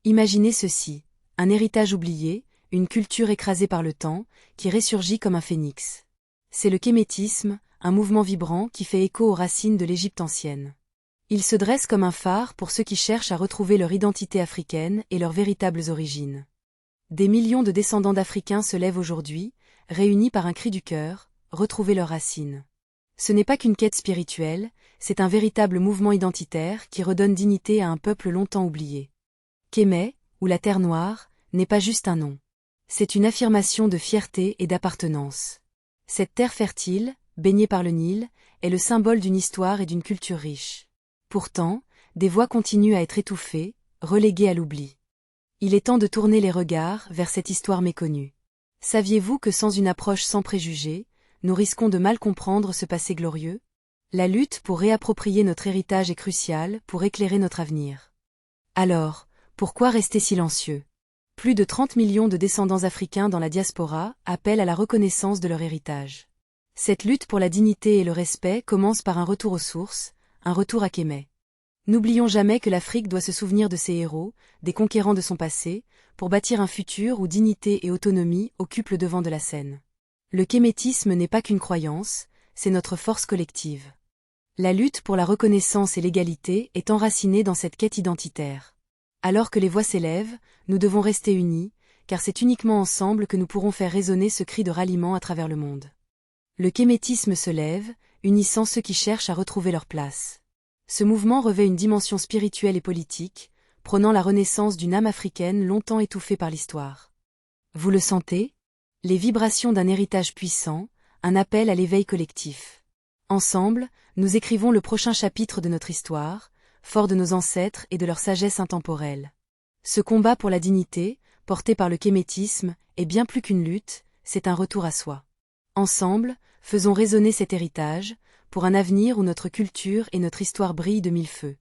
Imaginez ceci, un héritage oublié, une culture écrasée par le temps, qui ressurgit comme un phénix. C'est le kémétisme, un mouvement vibrant qui fait écho aux racines de l'Égypte ancienne. Il se dresse comme un phare pour ceux qui cherchent à retrouver leur identité africaine et leurs véritables origines. Des millions de descendants d'Africains se lèvent aujourd'hui, réunis par un cri du cœur, retrouver leurs racines. Ce n'est pas qu'une quête spirituelle, c'est un véritable mouvement identitaire qui redonne dignité à un peuple longtemps oublié. Kémé, ou la Terre Noire, n'est pas juste un nom. C'est une affirmation de fierté et d'appartenance. Cette terre fertile, baignée par le Nil, est le symbole d'une histoire et d'une culture riche. Pourtant, des voix continuent à être étouffées, reléguées à l'oubli. Il est temps de tourner les regards vers cette histoire méconnue. Saviez-vous que sans une approche sans préjugés, nous risquons de mal comprendre ce passé glorieux? La lutte pour réapproprier notre héritage est cruciale pour éclairer notre avenir. Alors, pourquoi rester silencieux? Plus de 30 millions de descendants africains dans la diaspora appellent à la reconnaissance de leur héritage. Cette lutte pour la dignité et le respect commence par un retour aux sources, un retour à Kémé. N'oublions jamais que l'Afrique doit se souvenir de ses héros, des conquérants de son passé, pour bâtir un futur où dignité et autonomie occupent le devant de la scène. Le kémétisme n'est pas qu'une croyance, c'est notre force collective. La lutte pour la reconnaissance et l'égalité est enracinée dans cette quête identitaire. Alors que les voix s'élèvent, nous devons rester unis, car c'est uniquement ensemble que nous pourrons faire résonner ce cri de ralliement à travers le monde. Le kémétisme se lève, unissant ceux qui cherchent à retrouver leur place. Ce mouvement revêt une dimension spirituelle et politique, prônant la renaissance d'une âme africaine longtemps étouffée par l'histoire. Vous le sentez? Les vibrations d'un héritage puissant, un appel à l'éveil collectif. Ensemble, nous écrivons le prochain chapitre de notre histoire, forts de nos ancêtres et de leur sagesse intemporelle. Ce combat pour la dignité, porté par le kémétisme, est bien plus qu'une lutte, c'est un retour à soi. Ensemble, faisons résonner cet héritage, pour un avenir où notre culture et notre histoire brillent de mille feux.